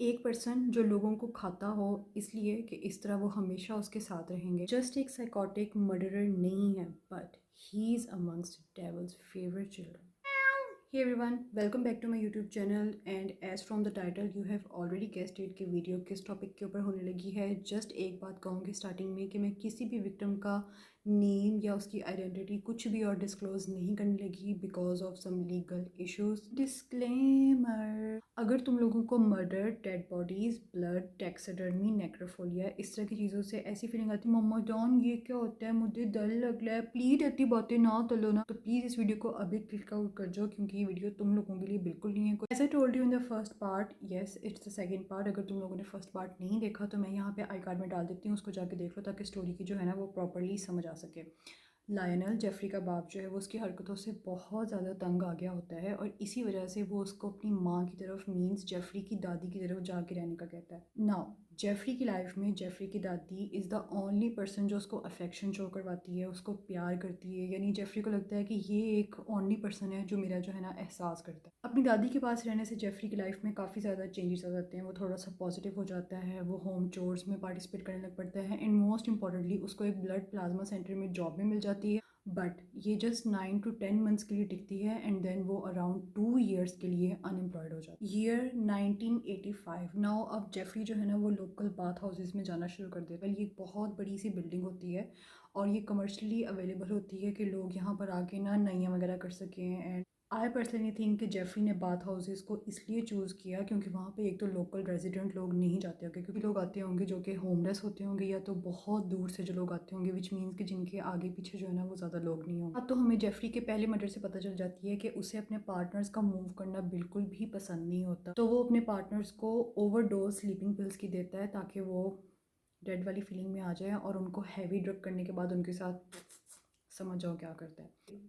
एक पर्सन जो लोगों को खाता हो इसलिए कि इस तरह वो हमेशा उसके साथ रहेंगे, जस्ट एक साइकोटिक मर्डरर नहीं है, but he is amongst devil's favourite children. Hey everyone, welcome back to my YouTube channel and as from the title you have already guessed it कि वीडियो किस टॉपिक के ऊपर होने लगी है। जस्ट एक बात कहूँगी स्टार्टिंग में कि मैं किसी भी विक्टिम का नेम या उसकी आइडेंटिटी कुछ भी और डिस्क्लोज नहीं करने लगी because of some legal issues. Disclaimer, अगर तुम लोगों को murder, dead bodies, blood, taxidermy, necrophilia इस तरह की चीज़ों से ऐसी फीलिंग आती है मम्मा जान ये क्या होता है, मुझे डर लग रहा है, प्लीज इतनी बातें ना तलो ना, तो प्लीज़ इस वीडियो को अभी क्लिक आउट कर जाओ क्योंकि ये वीडियो तुम लोगों के लिए बिल्कुल नहीं है। As I told you in the first part, yes it's the second part. अगर तुम लोगों ने फर्स्ट पार्ट नहीं देखा तो मैं यहाँ पे आई कार्ड में डाल देती हूँ, उसको जाके देख लो ताकि स्टोरी की जो है ना वो प्रॉपरली समझ आ सके। लायनल, जेफरी का बाप जो है वो उसकी हरकतों से बहुत ज़्यादा तंग आ गया होता है और इसी वजह से वो उसको अपनी माँ की तरफ मीन्स जेफरी की दादी की तरफ जाके रहने का कहता है। नाउ जेफरी की लाइफ में जेफरी की दादी इज़ द ओनली पर्सन जो उसको अफेक्शन शो करवाती है, उसको प्यार करती है। यानी जेफरी को लगता है कि ये एक ओनली पर्सन है जो मेरा जो है ना एहसास करता है। अपनी दादी के पास रहने से जेफरी की लाइफ में काफ़ी ज़्यादा चेंजेस आ जाते हैं। वो थोड़ा सा पॉजिटिव हो जाता है, वो होम चोर्स में पार्टिसिपेट करने लग पड़ता है एंड मोस्ट इंपॉर्टेंटली उसको एक ब्लड प्लाज्मा सेंटर में जॉब भी मिल जाती है। बट ये जस्ट 9 to 10 मंथ्स के लिए टिकती है एंड देन वो अराउंड 2 years के लिए अनएम्प्लॉयड हो जाती है। ईयर 1985। नाउ अब जेफरी जो है ना वो लोकल बाथ हाउसेज में जाना शुरू कर देता है। ये एक बहुत बड़ी सी बिल्डिंग होती है और ये कमर्शली अवेलेबल होती है कि लोग यहाँ पर आके ना नैया वगैरह कर सकें। एंड आई पर्सनली थिंक कि जेफरी ने बाथ हाउसेस को इसलिए चूज़ किया क्योंकि वहाँ पे एक तो लोकल रेजिडेंट लोग नहीं जाते होंगे, क्योंकि लोग आते होंगे जो कि होमलेस होते होंगे या तो बहुत दूर से जो लोग आते होंगे, विच मीन्स कि जिनके आगे पीछे जो है ना वो ज़्यादा लोग नहीं होंगे। अब तो हमें जेफरी के पहले मर्डर से पता चल जाती है कि उसे अपने पार्टनर्स का मूव करना बिल्कुल भी पसंद नहीं होता, तो वो अपने पार्टनर्स को ओवरडोज स्लीपिंग पिल्स की देता है ताकि वो डेड वाली फीलिंग में आ जाए और उनको हैवी ड्रग करने के बाद उनके साथ समझ जाओ क्या करता है।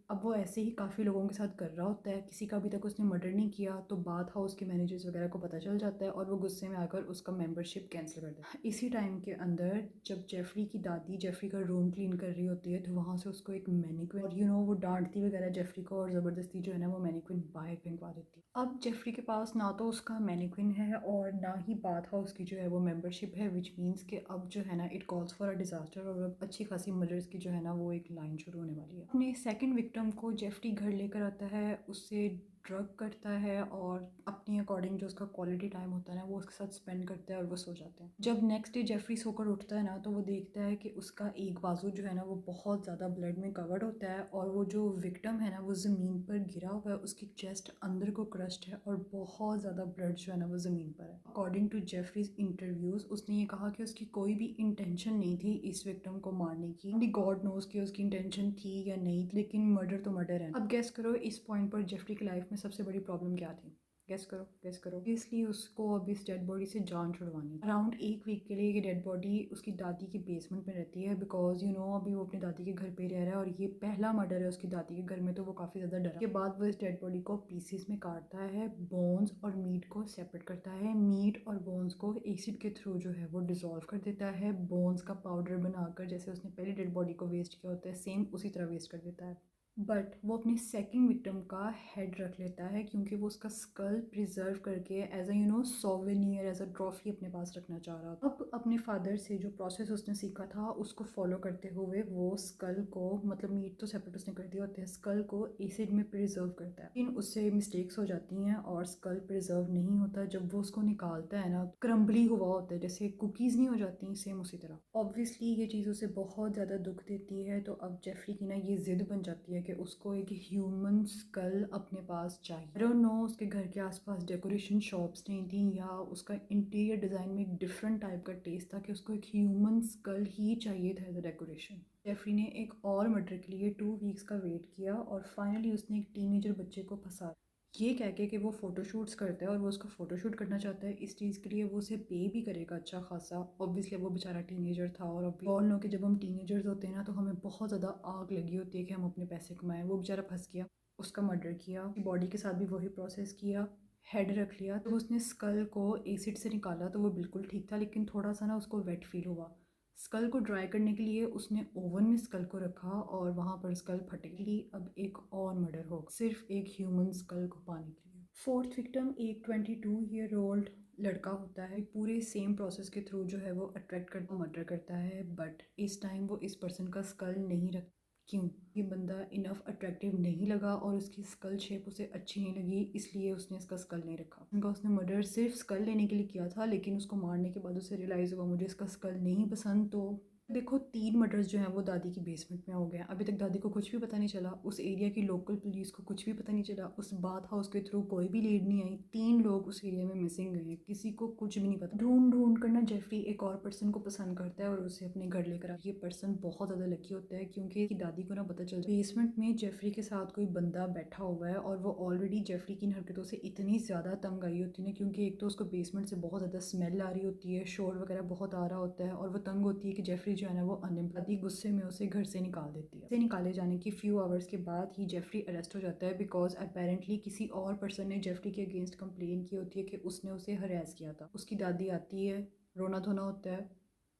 अब वो ऐसे ही काफ़ी लोगों के साथ कर रहा होता है, किसी का अभी तक उसने मर्डर नहीं किया, तो बाथ हाउस के मैनेजर्स वगैरह को पता चल जाता है और वो गुस्से में आकर उसका मेंबरशिप कैंसिल कर देता है। इसी टाइम के अंदर जब जेफरी की दादी जेफरी का रूम क्लीन कर रही होती है तो वहाँ से उसको एक मैनिक्विन और वो डांटती वगैरह जेफरी को और ज़बरदस्ती जो है ना वो मैनिक्विन बाहर फेंकवा देती है। अब जेफरी के पास ना तो उसका मैनिक्विन है और ना ही बाथ हाउस की जो है वो मेंबरशिप है, विच मीन्स कि अब जो है ना it calls for a disaster और अब अच्छी खासी मर्डर्स की जो है ना वो एक लाइन शुरू होने वाली है। अपने सेकंड विक्टिम को जेफरी घर लेकर आता है, उससे ड्रग करता है और अपनी अकॉर्डिंग जो उसका क्वालिटी टाइम होता है ना वो उसके साथ स्पेंड करता है और वो सो जाते हैं। जब नेक्स्ट डे जेफरी सोकर उठता है ना तो वो देखता है कि उसका एक बाजू जो है ना वो बहुत ज़्यादा ब्लड में कवर्ड होता है और वो जो विक्टिम है ना वो ज़मीन पर गिरा हुआ है, उसकी चेस्ट अंदर को क्रस्ट है और बहुत ज़्यादा ब्लड जो है ना वो ज़मीन पर है। अकॉर्डिंग टू जेफरीज इंटरव्यूज़ उसने ये कहा कि उसकी कोई भी इंटेंशन नहीं थी इस विक्टिम को मारने की। गॉड नोज कि उसकी इंटेंशन थी या नहीं, लेकिन मर्डर तो मर्डर है। अब गेस करो इस पॉइंट पर जेफरी की लाइफ में सबसे बड़ी प्रॉब्लम क्या थी? गेस करो गेस करो। इसलिए उसको अब इस डेड बॉडी से जान छुड़वानी। अराउंड 1 वीक के लिए ये डेड बॉडी उसकी दादी के बेसमेंट में रहती है बिकॉज अभी वो अपनी दादी के घर पे रह रहा है और ये पहला मर्डर है उसकी दादी के घर में, तो वो काफ़ी ज़्यादा डरा। के बाद वो इस डेड बॉडी को पीसेस में काटता है, बोन्स और मीट को सेपरेट करता है, मीट और बोन्स को एसिड के थ्रू जो है वो डिसॉल्व कर देता है, बोन्स का पाउडर बनाकर जैसे उसने पहली डेड बॉडी को वेस्ट किया होता है सेम उसी तरह वेस्ट कर देता है। बट वो अपनी सेकंड विक्टिम का हेड रख लेता है क्योंकि वो उसका स्कल प्रिजर्व करके as a souvenir as a trophy अपने पास रखना चाह रहा था। अब अपने फादर से जो प्रोसेस उसने सीखा था उसको फॉलो करते हुए वो स्कल को, मतलब मीट तो सेपरेट उसने कर दिया होता है, स्कल को एसिड में प्रिजर्व करता है, लेकिन उससे मिस्टेक्स हो जाती हैं और स्कल प्रिजर्व नहीं होता। जब वो उसको निकालता है ना क्रम्बली हुआ होता है, जैसे कुकीज़ नहीं हो जाती सेम उसी तरह। ऑब्वियसली ये चीज़ उसे बहुत ज़्यादा दुख देती है, तो अब जेफरी की ना ये जिद बन जाती है कि उसको एक ह्यूमन स्कल अपने पास चाहिए। आई डोंट नो उसके घर के आसपास डेकोरेशन शॉप्स नहीं थी या उसका इंटीरियर डिज़ाइन में एक डिफरेंट टाइप का टेस्ट था कि उसको एक ह्यूमन स्कल ही चाहिए था एज अ डेकोरेशन। जेफरी ने एक और मर्डर के लिए 2 वीक्स का वेट किया और फाइनली उसने एक टीनेजर बच्चे को फंसा ये कह के कि वो फ़ोटोशूट्स करता है और वो उसका फ़ोटोशूट करना चाहता है। इस चीज़ के लिए वो उसे पे भी करेगा अच्छा खासा। ऑब्वियसली वो बेचारा टीनेजर था और अब ऑल नो कि जब हम टीनेजर्स होते हैं ना तो हमें बहुत ज़्यादा आग लगी होती है कि हम अपने पैसे कमाएं। वो बेचारा फंस गया, उसका मर्डर किया, बॉडी के साथ भी वही प्रोसेस किया, हेड रख लिया। तो उसने स्कल को एसिड से निकाला तो वो बिल्कुल ठीक था, लेकिन थोड़ा सा ना उसको वेट फील हुआ। स्कल को ड्राई करने के लिए उसने ओवन में स्कल को रखा और वहाँ पर स्कल फटेगी। अब एक और मर्डर होगा सिर्फ एक ह्यूमन स्कल को पाने के लिए। फोर्थ विक्टिम एक 22 ईयर ओल्ड लड़का होता है पूरे सेम प्रोसेस के थ्रू जो है वो अट्रैक्ट करता मर्डर करता है, बट इस टाइम वो इस पर्सन का स्कल नहीं रख। क्यों? ये बंदा इनफ अट्रैक्टिव नहीं लगा और उसकी स्कल शेप उसे अच्छी नहीं लगी, इसलिए उसने इसका स्कल नहीं रखा। उनका उसने मर्डर सिर्फ स्कल लेने के लिए किया था, लेकिन उसको मारने के बाद उसे रियलाइज़ हुआ मुझे इसका स्कल नहीं पसंद। तो देखो 3 मर्डर्स जो हैं वो दादी की बेसमेंट में हो गए। अभी तक दादी को कुछ भी पता नहीं चला, उस एरिया की लोकल पुलिस को कुछ भी पता नहीं चला, उस बाथ हाउस के थ्रू कोई भी लीड नहीं आई। 3 लोग उस एरिया में मिसिंग गए हैं, किसी को कुछ भी नहीं पता। ढूंढ ढूंढ कर ना जेफरी एक और पर्सन को पसंद करता है और उसे अपने घर लेकर आता है। ये पर्सन बहुत ज़्यादा लकी होता है क्योंकि इसकी दादी को ना पता चल जाए बेसमेंट में जेफरी के साथ कोई बंदा बैठा हुआ है, और वो ऑलरेडी जेफरी की इन हरकतों से इतनी ज़्यादा तंग आई होती है ना, क्योंकि एक तो उसको बेसमेंट से बहुत ज़्यादा स्मेल आ रही होती है, शोर वगैरह बहुत आ रहा होता है, और वो तंग होती है कि जेफरी जो है ना वो दादी गुस्से में उसे घर से निकाल देती है। निकाले जाने की फ्यू आवर्स के बाद ही जेफरी अरेस्ट हो जाता है, बिकॉज अपेरेंटली किसी और पर्सन ने जेफरी के अगेंस्ट कंप्लेन की होती है कि उसने उसे हरेस किया था। उसकी दादी आती है, रोना धोना होता है,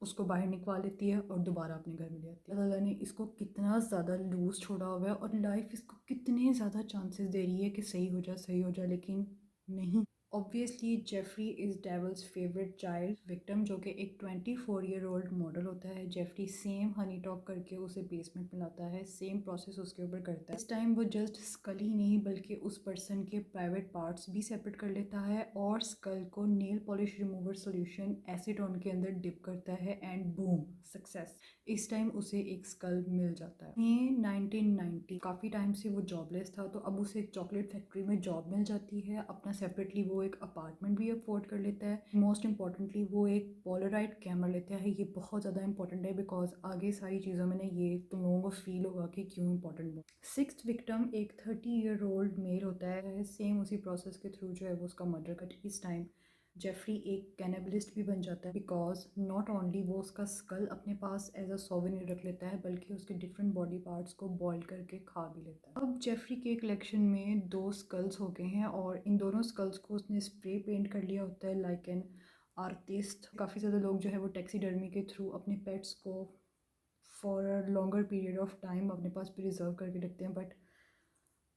उसको बाहर निकलवा लेती है और दोबारा अपने घर में ले आती है। अल्लाह ने इसको कितना ज़्यादा लूज छोड़ा हुआ है और लाइफ इसको कितने ज़्यादा चांसेस दे रही है कि सही हो जाए, लेकिन नहीं। Obviously Jeffrey is devil's favourite child victim, जो कि एक 24-year-old मॉडल होता है। जेफरी सेम हनी टॉक करके उसे बेसमेंट में लाता है, सेम प्रोसेस उसके ऊपर करता है। इस टाइम वो जस्ट स्कल ही नहीं बल्कि उस पर्सन के प्राइवेट पार्ट्स भी सेपरेट कर लेता है और स्कल को nail polish remover solution acetone के अंदर डिप करता है एंड बूम सक्सेस। इस टाइम उसे एक स्कल मिल जाता है। ये 1990 काफ़ी टाइम से वो जॉबलेस था, तो अब उसे एक चॉकलेट फैक्ट्री में जॉब मिल जाती है। अपना सेपरेटली वो एक अपार्टमेंट भी अफोर्ड कर लेता है। मोस्ट इंपॉर्टेंटली वो एक पोलराइड कैमरा लेता है। ये बहुत ज़्यादा इंपॉर्टेंट है बिकॉज आगे सारी चीज़ों में ना ये तुम लोगों को फील होगा कि क्यों इंपॉर्टेंट है। 6th विक्टिम एक 30-year-old मेल होता है। सेम उसी प्रोसेस के थ्रू जो है वो उसका मर्डर कर। इस टाइम जेफरी एक कैनिबलिस्ट भी बन जाता है बिकॉज नॉट ओनली वो उसका स्कल अपने पास एज अ सोवेनियर रख लेता है, बल्कि उसके डिफरेंट बॉडी पार्ट्स को बॉईल करके खा भी लेता है। अब जेफरी के कलेक्शन में 2 स्कल्स हो गए हैं और इन दोनों स्कल्स को उसने स्प्रे पेंट कर लिया होता है लाइक एन आर्टिस्ट। काफ़ी ज़्यादा लोग जो है वो टैक्सीडर्मी के थ्रू अपने पेट्स को for a longer period of time अपने पास प्रिजर्व करके रखते हैं, but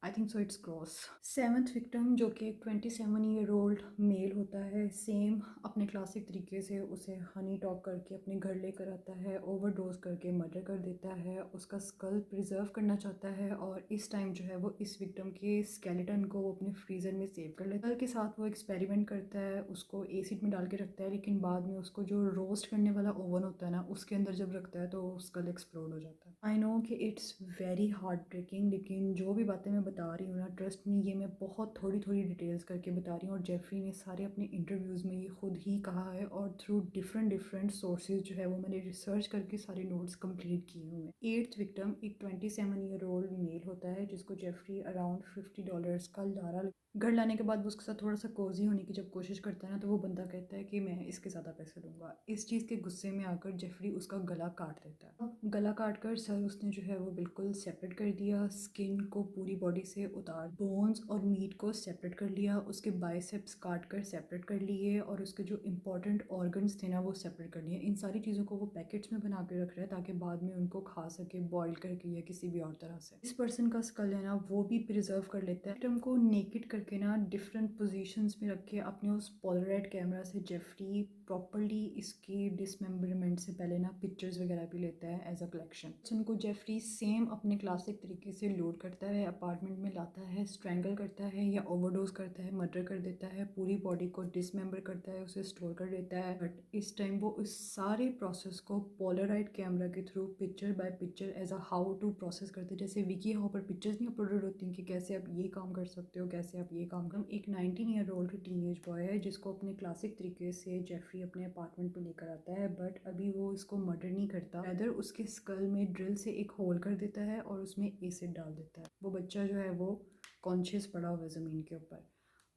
I think so it's cross. 7th victim जो कि 27-year-old मेल होता है, सेम अपने क्लासिक तरीके से उसे हनी टॉक करके अपने घर लेकर आता है, ओवरडोज करके मर्डर कर देता है। उसका स्कल प्रिजर्व करना चाहता है और इस टाइम जो है वो इस विक्टिम के स्केलेटन को वो अपने फ्रीज़र में सेव कर लेता है। के साथ वो एक्सपेरिमेंट करता है, उसको एसिड में डाल के रखता है, लेकिन बाद में उसको जो रोस्ट करने वाला ओवन होता है ना उसके अंदर जब रखता है तो स्कल एक्सप्लोड हो जाता है। आई नो कि इट्स वेरी हार्ट ब्रेकिंग, लेकिन जो भी बातें मैं बता रही हूँ ना, ट्रस्ट मी, ये मैं बहुत थोड़ी थोड़ी डिटेल्स करके बता रही हूँ। और जेफरी ने सारे अपने इंटरव्यूज़ में ये खुद ही कहा है और थ्रू डिफरेंट सोर्सेज जो है वो मैंने रिसर्च करके सारे नोट्स कंप्लीट किए हुए हैं। 8th विक्टिम एक 27-year-old मेल होता है जिसको जेफरी अराउंड $50 का लारा घर लाने के बाद वो उसके साथ थोड़ा सा कोजी होने की जब कोशिश करता है ना, तो वो बंदा कहता है कि मैं इसके ज़्यादा पैसे लूँगा। इस चीज़ के गुस्से में आकर जेफरी उसका गला काट देता है। गला काट कर सर उसने जो है वो बिल्कुल सेपरेट कर दिया, स्किन को पूरी बॉडी से उतार, बोन्स और मीट को सेपरेट कर लिया, उसके बाइसेप्स काट कर सेपरेट कर लिए और उसके जो इंपॉर्टेंट ऑर्गन्स थे ना वो सेपरेट कर लिए। इन सारी चीज़ों को वो पैकेट्स में बना के रख रहा है ताकि बाद में उनको खा सके बॉयल करके या किसी भी और तरह से। इस पर्सन का स्कल है ना वो भी प्रिजर्व कर लेता है। विक्टिम को नेकेड करके ना डिफरेंट पोजीशंस में रख के अपने उस पोलराइड कैमरा से जेफरी प्रॉपरली इसकी डिसमेंबरमेंट से पहले ना पिक्चर्स वगैरह भी लेता है एज अ कलेक्शन। उनको जेफरी सेम अपने क्लासिक तरीके से लोड करता है, अपार्टमेंट में लाता है, स्ट्रैंगल करता है या ओवरडोज करता है, मर्डर कर देता है, पूरी बॉडी को डिसमेंबर करता है, उसे स्टोर कर देता है। बट इस टाइम वो इस सारे प्रोसेस को पोलराइड कैमरा के through picture by picture as a how to process करते हैं। जैसे विकी हाउ पर पिक्चर्स नहीं अपलोडेड होती कि कैसे आप ये काम कर सकते हो, कैसे आप ये काम कर। एक 19-year-old टीनेज बॉय है जिसको अपने क्लासिक तरीके से जेफरी अपने अपार्टमेंट में लेकर आता है, बट अभी वो इसको मर्डर नहीं करता, रादर उसके स्कल में ड्रिल से एक होल कर देता है और उसमें एसिड डाल देता है। वो बच्चा जो है वो कॉन्शियस पड़ा हुआ है ज़मीन के ऊपर,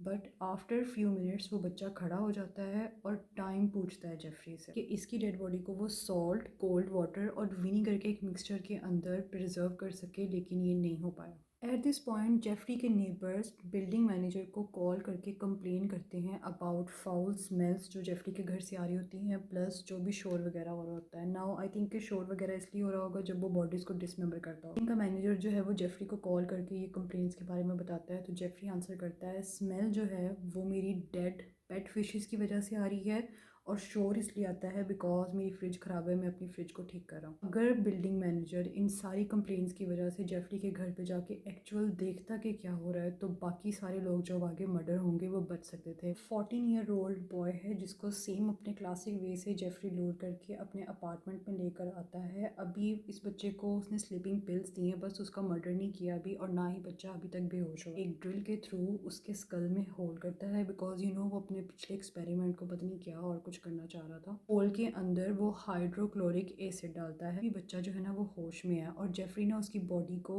बट आफ्टर फ्यू मिनट्स वो बच्चा खड़ा हो जाता है और टाइम पूछता है जेफरी से कि इसकी डेड बॉडी को वो सॉल्ट, कोल्ड वाटर और विनीगर के एक मिक्सचर के अंदर प्रिजर्व कर सके, लेकिन ये नहीं हो पाया। एट दिस पॉइंट जेफरी के नेबर्स बिल्डिंग मैनेजर को कॉल करके कंप्लेन करते हैं अबाउट फाउल स्मेल्स जो जेफरी के घर से आ रही होती हैं, प्लस जो भी शोर वगैरह हो रहा होता है। नाउ आई थिंक कि शोर वगैरह इसलिए हो रहा होगा जब वो बॉडीज़ को डिसमेंबर करता हो। इनका मैनेजर जो है वो जेफरी को कॉल करके ये कंप्लेंट्स के बारे में बताता है, तो जेफरी आंसर करता है स्मेल जो है वो मेरी डेड पेट फिशेस की वजह से आ रही है, और शोर इसलिए आता है बिकॉज मेरी फ्रिज ख़राब है, मैं अपनी फ्रिज को ठीक कर रहा हूँ। अगर बिल्डिंग मैनेजर इन सारी कंप्लेंट्स की वजह से जेफरी के घर पे जाके एक्चुअल देखता कि क्या हो रहा है, तो बाकी सारे लोग जो आगे मर्डर होंगे वो बच सकते थे। 14-year-old बॉय है जिसको सेम अपने क्लासिक वे से जेफरी लूर करके अपने अपार्टमेंट में लेकर आता है। अभी इस बच्चे को उसने स्लीपिंग पिल्स दी हैं, बस उसका मर्डर नहीं किया अभी, और ना ही बच्चा अभी तक बेहोश हो। एक ड्रिल के थ्रू उसके स्कल में होल करता है बिकॉज वो अपने पिछले एक्सपेरिमेंट को पता नहीं क्या और कुछ करना चाह रहा था। होल के अंदर वो हाइड्रोक्लोरिक एसिड डालता है। बच्चा जो है ना वो होश में है, और जेफरी ना उसकी बॉडी को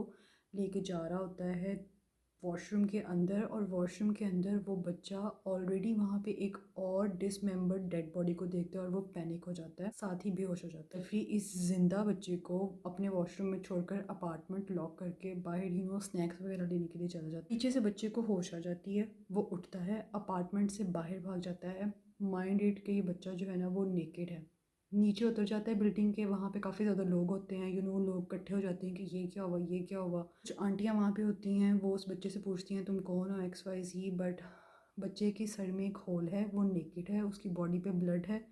लेके जा रहा होता है वॉशरूम के अंदर, और वॉशरूम के अंदर वो बच्चा ऑलरेडी वहाँ पे एक और डिसमेंबर्ड डेड बॉडी को देखता है, और वो पैनिक हो जाता है, साथ ही बेहोश हो जाता है। फिर इस जिंदा बच्चे को अपने वॉशरूम में छोड़कर अपार्टमेंट लॉक करके बाहर स्नैक्स वगैरह लेने के लिए चला जाता है। पीछे से बच्चे को होश आ जाती है, वो उठता है, अपार्टमेंट से बाहर भाग जाता है। माइंड रीड के ये बच्चा जो है ना वो नेकेड है, नीचे उतर जाता है बिल्डिंग के। वहाँ पे काफ़ी ज़्यादा लोग होते हैं, लोग इकट्ठे हो जाते हैं कि ये क्या हुआ, ये क्या हुआ। कुछ आंटियाँ वहाँ पे होती हैं, वो उस बच्चे से पूछती हैं तुम कौन हो, XYZ। बट बच्चे के सर में एक होल है, वो नेकेड है, उसकी बॉडी पे ब्लड है,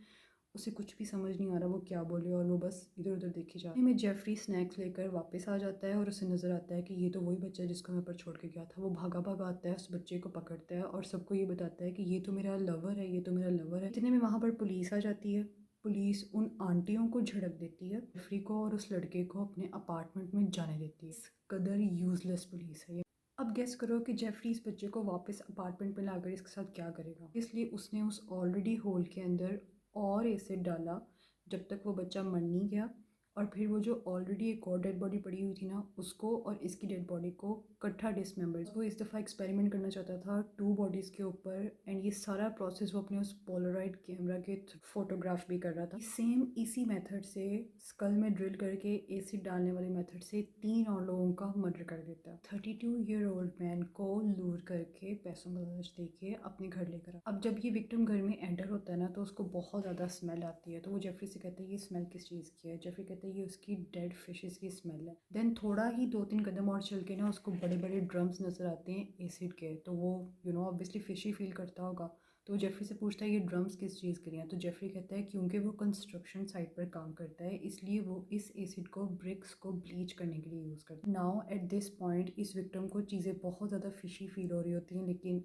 उसे कुछ भी समझ नहीं आ रहा वो क्या बोले, और वो बस इधर उधर देखी जा रही है। में जेफरी स्नैक्स लेकर वापस आ जाता है, और उसे नज़र आता है कि ये तो वही बच्चा है जिसको मैं ऊपर छोड़ के गया था। वो भागा भागा आता है, उस बच्चे को पकड़ता है और सबको ये बताता है कि ये तो मेरा लवर है, ये तो मेरा लवर है। इतने में वहाँ पर पुलिस आ जाती है। पुलिस उन आंटियों को झड़क देती है, जेफरी को और उस लड़के को अपने अपार्टमेंट में जाने देती है। इस कदर यूजलेस पुलिस है ये। अब गेस करो कि जेफरी इस बच्चे को वापस अपार्टमेंट में लाकर इसके साथ क्या करेगा। इसलिए उसने उस ऑलरेडी होल के अंदर और एसिड डाला जब तक वो बच्चा मर नहीं गया, और फिर वो जो ऑलरेडी एक और डेड बॉडी पड़ी हुई थी ना, उसको और इसकी डेड बॉडी को इकट्ठा डिसमेंबर्ड। वो इस दफ़ा एक्सपेरिमेंट करना चाहता था 2 बॉडीज़ के ऊपर, एंड ये सारा प्रोसेस वो अपने उस पोलराइड कैमरा के फोटोग्राफ भी कर रहा था। सेम इसी मेथड से स्कल में ड्रिल करके एसिड डालने वाले मेथड से 3 और लोगों का मर्डर कर देता है। 32-year-old मैन को लूर करके पैसों का लालच देके अपने घर लेकर। अब जब ये विक्टिम घर में एंटर होता है ना, तो उसको बहुत ज़्यादा स्मेल आती है। तो वो जेफरी से कहता है ये स्मेल किस चीज़ की है। जेफरी कहता है ये उसकी डेड फिशेस की स्मेल है। देन थोड़ा ही 2-3 कदम और चल के ना उसको बड़े बड़े ड्रम्स नज़र आते हैं एसिड के। तो वो ऑब्वियसली फिशी फील करता होगा। तो वो जेफरी से पूछता है ये ड्रम्स किस चीज़ के लिए हैं। तो जेफरी कहता है क्योंकि वो कंस्ट्रक्शन साइट पर काम करता है, इसलिए वो इस एसिड को ब्रिक्स को ब्लीच करने के लिए यूज़ करता है। नाउ एट दिस पॉइंट इस विक्टिम को चीज़ें बहुत ज़्यादा फिशी फील हो रही होती हैं, लेकिन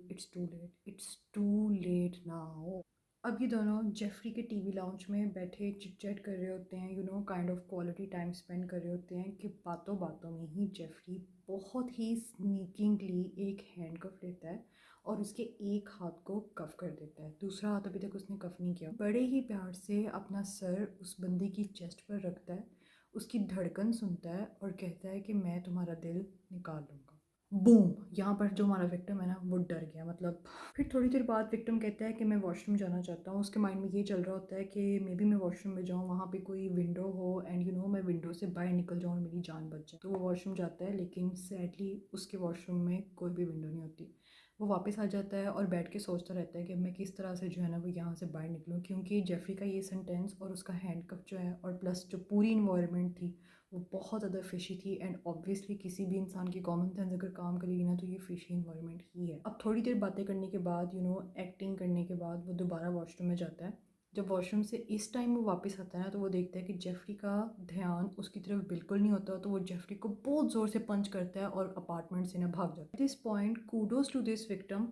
इट्स टू लेट नाउ। अब ये दोनों जेफरी के टीवी लाउंज में बैठे चिट चैट कर रहे होते हैं, kind of quality time spend कर रहे होते हैं, कि बातों बातों में ही जेफरी बहुत ही स्नीकिंगली एक हैंडकफ लेता है और उसके एक हाथ को कफ कर देता है। दूसरा हाथ अभी तक उसने कफ नहीं किया। बड़े ही प्यार से अपना सर उस बंदी की चेस्ट पर रखता है, उसकी धड़कन सुनता है और कहता है कि मैं तुम्हारा दिल निकाल लूँगा। बूम! यहाँ पर जो हमारा विक्टिम है ना वो डर गया। मतलब फिर थोड़ी देर बाद विक्टिम कहता है कि मैं वॉशरूम जाना चाहता हूँ। उसके माइंड में ये चल रहा होता है कि मे बी मैं वॉशरूम में जाऊँ, वहाँ पे कोई विंडो हो, एंड मैं विंडो से बाहर निकल जाऊँ और मेरी जान बच जाए। तो वो वॉशरूम जाता है, लेकिन सैडली उसके वॉशरूम में कोई भी विंडो नहीं होती। वो वापस आ जाता है और बैठ के सोचता रहता है कि मैं किस तरह से जो है ना वो यहाँ से बाहर निकलूँ, क्योंकि जेफरी का ये सेंटेंस और उसका हैंडकफ जो है, और प्लस जो पूरी इन्वायरमेंट थी वो बहुत ज़्यादा फिशी थी। एंड ऑब्वियसली किसी भी इंसान की कॉमन सेंस अगर काम करेगी ना, तो ये फिशी इन्वायरमेंट ही है। अब थोड़ी देर बातें करने के बाद एक्टिंग करने के बाद वो दोबारा वॉशरूम में जाता है। जब वॉशरूम से इस टाइम वो वापस आता है ना, तो वो देखता है कि जेफरी का ध्यान उसकी तरफ बिल्कुल नहीं होता। तो वो जेफरी को बहुत ज़ोर से पंच करता है और अपार्टमेंट से ना भाग जाता है। This point kudos to this victim,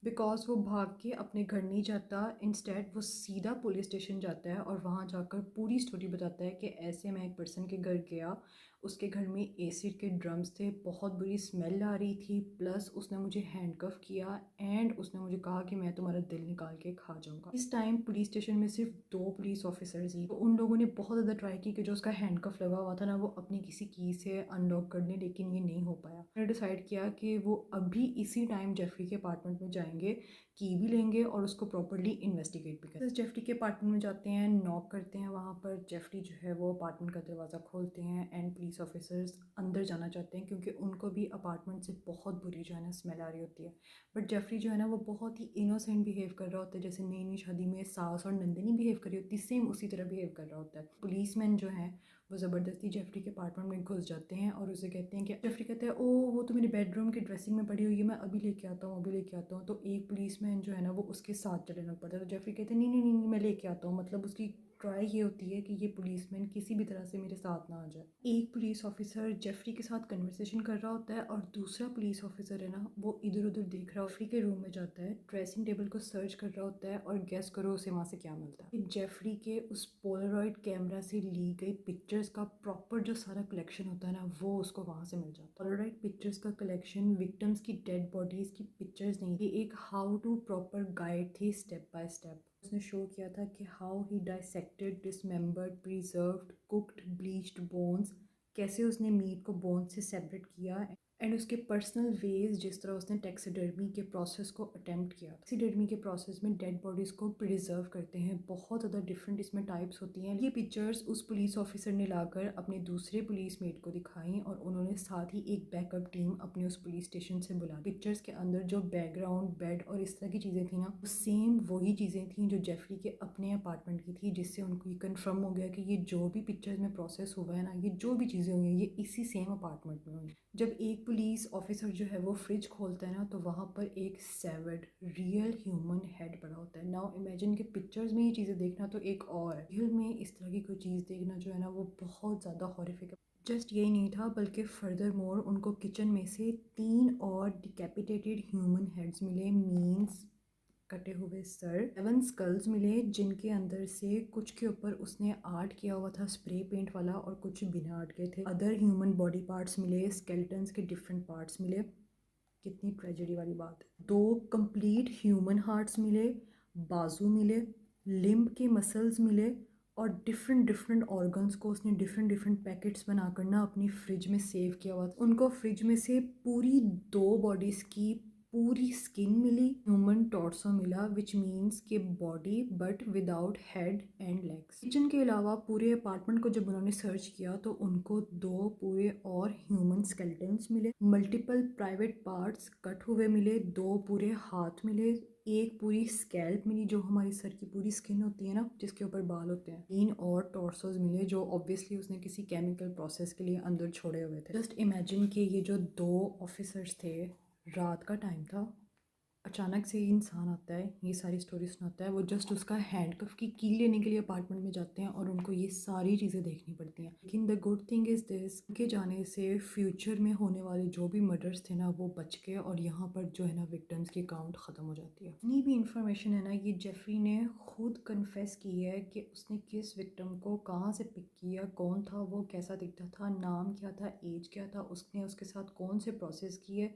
because वो भाग के अपने घर नहीं जाता, इंस्टेड वो सीधा पुलिस स्टेशन जाता है और वहाँ जाकर पूरी स्टोरी बताता है कि ऐसे मैं एक पर्सन के घर गया, उसके घर में एसिड के ड्रम्स थे, बहुत बुरी स्मेल आ रही थी, प्लस उसने मुझे हैंडकफ किया, एंड उसने मुझे कहा कि मैं तुम्हारा दिल निकाल के खा जाऊँगा। इस टाइम पुलिस स्टेशन में सिर्फ 2 पुलिस ऑफिसर्स ही। तो उन लोगों ने बहुत ज़्यादा ट्राई की कि जो उसका हैंडकफ लगा हुआ था ना वो अपनी किसी की से अनलॉक कर लें, लेकिन ये नहीं हो पाया। उन्होंने डिसाइड किया कि वो अभी इसी टाइम जेफरी के अपार्टमेंट में जाएंगे, की भी लेंगे और उसको प्रॉपर्ली इन्वेस्टिगेट भी करेंगे। जेफरी के अपार्टमेंट में जाते हैं, नॉक करते हैं। वहाँ पर जेफरी जो है वो अपार्टमेंट का दरवाज़ा खोलते हैं, एंड पुलिस ऑफिसर्स अंदर जाना चाहते हैं क्योंकि उनको भी अपार्टमेंट से बहुत बुरी जो है ना स्मेल आ रही होती है। बट जेफरी जो है ना वो बहुत ही इनोसेंट बिहेव कर रहा होता है, जैसे नई नई शादी में सास और नंदिनी बिहेव कर रही होती है, सेम उसी तरह बिहेव कर रहा होता है। पुलिसमैन जो है वो ज़बरदस्ती जेफरी के अपार्टमेंट में घुस जाते हैं और उसे कहते हैं कि जेफरी कहता है ओ वो तो मेरे बेडरूम की ड्रेसिंग में पड़ी हुई है, मैं अभी लेके आता हूँ, अभी लेके आता हूँ। तो एक पुलिसमैन जो है ना वो उसके साथ चलने लग पड़ता है। तो जेफरी कहते हैं नहीं नहीं नहीं नहीं, मैं लेके आता हूँ। मतलब उसकी ट्राई ये होती है कि ये पुलिसमैन किसी भी तरह से मेरे साथ ना आ जाए। एक पुलिस ऑफिसर जेफरी के साथ कन्वर्सेशन कर रहा होता है और दूसरा पुलिस ऑफिसर है ना वो इधर उधर देख रहा है। जेफरी के रूम में जाता है, ड्रेसिंग टेबल को सर्च कर रहा होता है और गेस करो उसे वहाँ से क्या मिलता है। जेफरी के उस पोलरॉइड कैमरा से ली गई पिक्चर्स का प्रॉपर जो सारा कलेक्शन होता है ना वो उसको वहाँ से मिल जाता है। पोलरॉइड पिक्चर्स का कलेक्शन विक्टिम्स की डेड बॉडीज की पिक्चर्स नहीं, ये एक हाउ टू प्रॉपर गाइड थी स्टेप बाय स्टेप। उसने शो किया था कि how he dissected, dismembered, preserved, cooked, bleached bones, कैसे उसने मीट को बोन से सेपरेट किया एंड उसके पर्सनल वेज जिस तरह उसने टैक्सीडर्मी के प्रोसेस को अटेम्प्ट किया। टैक्सीडर्मी के प्रोसेस में डेड बॉडीज़ को प्रिजर्व करते हैं, बहुत ज़्यादा डिफरेंट इसमें टाइप्स होती हैं। ये पिक्चर्स उस पुलिस ऑफिसर ने लाकर अपने दूसरे पुलिस मेट को दिखाई और उन्होंने साथ ही एक बैकअप टीम अपने उस पुलिस स्टेशन से बुला। पिक्चर्स के अंदर जो बैकग्राउंड, बेड और इस तरह की चीज़ें थी ना वो सेम वही चीज़ें थी जो जेफरी के अपने अपार्टमेंट की थी, जिससे उनको ये कन्फर्म हो गया कि ये जो भी पिक्चर्स में प्रोसेस हुआ है ना, ये जो भी चीज़ें हुई हैं ये इसी सेम अपार्टमेंट में हुई। जब एक पुलिस ऑफिसर जो है वो फ्रिज खोलता है ना तो वहाँ पर एक सेवर्ड रियल ह्यूमन हेड पड़ा होता है। नाउ इमेजिन के पिक्चर्स में ये चीज़ें देखना तो एक और है, रियल में इस तरह की कोई चीज़ देखना जो है ना वो बहुत ज़्यादा हॉरिफिक है। जस्ट यही नहीं था बल्कि फर्दर मोर उनको किचन में से 3 और डिकैपिटेटेड ह्यूमन हेड्स मिले, मीन्स कटे हुए सर। 7 स्कल्स मिले जिनके अंदर से कुछ के ऊपर उसने आर्ट किया हुआ था स्प्रे पेंट वाला और कुछ बिना आर्ट के थे। अदर ह्यूमन बॉडी पार्ट्स मिले, स्केलेटन्स के डिफरेंट पार्ट्स मिले। कितनी ट्रेजेडी वाली बात है। 2 कंप्लीट ह्यूमन हार्ट्स मिले, बाजू मिले, लिम्ब के मसल्स मिले और डिफरेंट डिफरेंट ऑर्गन्स को उसने डिफरेंट डिफरेंट पैकेट्स बनाकर ना अपनी फ्रिज में सेव किया हुआ था। उनको फ्रिज में से पूरी 2 बॉडीज़ की पूरी स्किन मिली, ह्यूमन टॉर्सो मिला विच मीन्स के body but without head and legs. Kitchen के अलावा पूरे अपार्टमेंट को जब उन्होंने सर्च किया तो उनको 2 पूरे और ह्यूमन स्केलेटन्स मिले, मल्टीपल प्राइवेट पार्ट्स कट हुए मिले, 2 पूरे हाथ मिले, एक पूरी स्कैल्प मिली जो हमारी सर की पूरी स्किन होती है ना जिसके ऊपर बाल होते हैं, 3 और टॉर्सोज मिले जो ऑब्वियसली उसने किसी केमिकल प्रोसेस के लिए अंदर छोड़े हुए थे। जस्ट इमेजिन कि ये जो 2 ऑफिसर्स थे, रात का टाइम था, अचानक से ये इंसान आता है, ये सारी स्टोरी सुनाता है। वो जस्ट उसका हैंडकफ की लेने के लिए अपार्टमेंट में जाते हैं और उनको ये सारी चीज़ें देखनी पड़ती हैं। लेकिन the good thing is this, उनके जाने से फ्यूचर में होने वाले जो भी मर्डर्स थे ना वो बच गए और यहाँ पर जो है ना विक्टिम्स की काउंट ख़त्म हो जाती है। इतनी भी इंफॉर्मेशन है ना ये जेफरी ने खुद कन्फेस की है कि उसने किस विक्टिम को कहाँ से पिक किया, कौन था वो, कैसा दिखता था, नाम क्या था, एज क्या था, उसने उसके साथ कौन से प्रोसेस किए,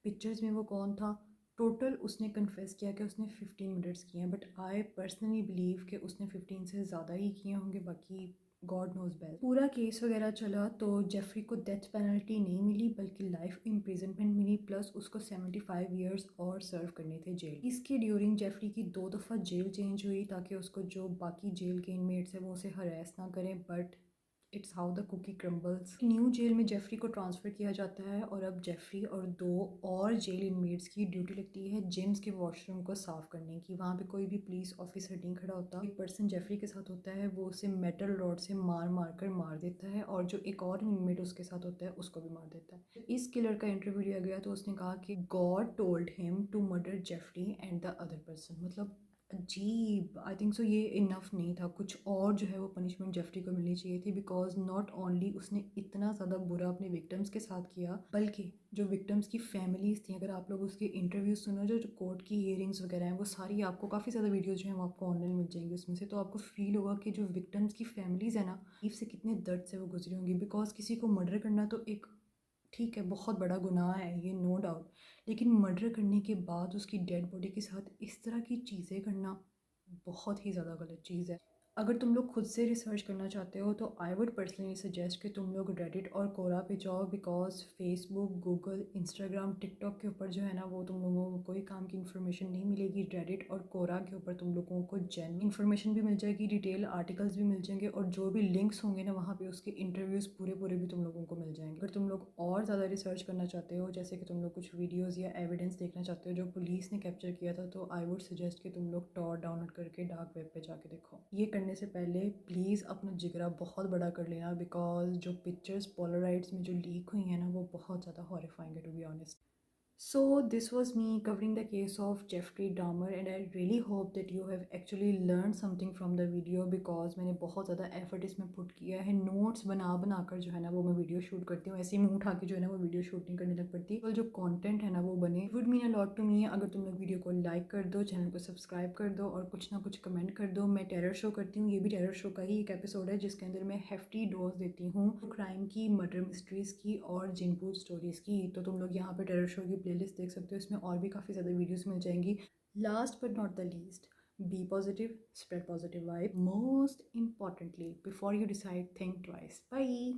पिक्चर्स में वो कौन था। टोटल उसने कन्फेस किया कि उसने 15 मिनट्स किए हैं, बट आई पर्सनली बिलीव कि उसने 15 से ज़्यादा ही किए होंगे, बाकी गॉड नोज बेस्ट। पूरा केस वगैरह चला तो जेफरी को डेथ पेनल्टी नहीं मिली बल्कि लाइफ इम्प्रिजनमेंट मिली, प्लस उसको 75 ईयर्स और सर्व करने थे जेल। इसके ड्यूरिंग जेफरी की 2 दफ़ा जेल चेंज हुई ताकि उसको जो बाकी जेल के इनमेट्स हैं वो उसे हरेस ना करें, but it's how the cookie crumbles. New jail में जेफरी को ट्रांसफ़र किया जाता है और अब जेफरी और 2 और जेल इनमेट्स की ड्यूटी लगती है जेम्स के वॉशरूम को साफ़ करने की। वहाँ पे कोई भी पुलिस ऑफिसर नहीं खड़ा होता, एक पर्सन जेफरी के साथ होता है, वो उसे मेटल रॉड से मार मार कर मार देता है और जो एक और इनमेट उसके साथ होता है उसको भी मार देता है। इस किलर का इंटरव्यू लिया गया तो उसने कहा कि God told him to murder Jeffrey and the other person. मतलब अजीब, आई थिंक सो ये इनफ नहीं था, कुछ और जो है वो पनिशमेंट जेफरी को मिलनी चाहिए थी, बिकॉज नॉट ओनली उसने इतना ज़्यादा बुरा अपने विक्टिम्स के साथ किया बल्कि जो विक्टिम्स की फैमिलीज़ थी, अगर आप लोग उसके इंटरव्यूज सुनो, जो कोर्ट की हियरिंग्स वगैरह हैं वो सारी आपको काफ़ी ज़्यादा वीडियोज़ जो हैं वो आपको ऑनलाइन मिल जाएंगी उसमें से, तो आपको फील होगा कि जो विक्टिम्स की फैमिलीज़ है ना लाइफ से कितने दर्द से वो गुजरी होंगी। बिकॉज किसी को मर्डर करना तो एक ठीक है बहुत बड़ा गुनाह है ये, नो डाउट, लेकिन मर्डर करने के बाद उसकी डेड बॉडी के साथ इस तरह की चीज़ें करना बहुत ही ज़्यादा गलत चीज़ है। अगर तुम लोग खुद से रिसर्च करना चाहते हो तो आई वुड पर्सनली सजेस्ट कि तुम लोग रेडिट और कोरा पे जाओ, because Facebook, Google, Instagram, TikTok के ऊपर जो है ना वो तुम लोगों को कोई काम की इन्फॉर्मेशन नहीं मिलेगी। रेडिट और कोरा के ऊपर तुम लोगों को जेन्युइन इन्फॉर्मेशन भी मिल जाएगी, डिटेल आर्टिकल्स भी मिल जाएंगे और जो भी लिंक्स होंगे ना वहाँ पे उसके इंटरव्यूज़ पूरे पूरे भी तुम लोगों को मिल जाएंगे। अगर तुम लोग और ज़्यादा रिसर्च करना चाहते हो, जैसे कि तुम लोग कुछ वीडियोज़ या एविडेंस देखना चाहते हो जो पुलिस ने कैप्चर किया था, तो आई वुड सजेस्ट कि तुम लोग टॉर डाउनलोड करके डार्क वेब पे जाके देखो। ये करने करने से पहले प्लीज़ अपना जिगरा बहुत बड़ा कर लेना, बिकॉज जो पिक्चर्स पोलराइड्स में जो लीक हुई हैं ना वो बहुत ज़्यादा हॉरिफाइंग है, to be honest. So, this was me covering the case of Jeffrey Dahmer, and I really hope that you have actually learned something from the video, because मैंने बहुत ज़्यादा एफर्ट इसमें पुट किया है. नोट्स बना बना कर जो है ना वो मैं वीडियो शूट करती हूँ, ऐसे ही मुंह उठा के जो है ना वो वीडियो शूट नहीं करने लग पड़ती. तो जो कंटेंट है ना वो बने. Would mean a lot to me अगर तुम लोग वीडियो को लाइक कर दो, चैनल को सब्सक्राइब कर दो और कुछ ना कुछ कमेंट कर दो. मैं टेरर शो करती हूँ, ये भी टेरर शो का ही एक एपिसोड है जिसके अंदर मैं हेफ्टी डोज देती हूँ क्राइम की, मर्डर मिस्ट्रीज़ की और जिनपूर स्टोरीज़ की. तो तुम लोग यहाँ पे टेरर शो की प्लेलिस्ट देख सकते हो, इसमें और भी काफ़ी ज़्यादा वीडियोस मिल जाएंगी. Last but not the least, be positive, spread positive vibe. Most importantly, before you decide, think twice. Bye.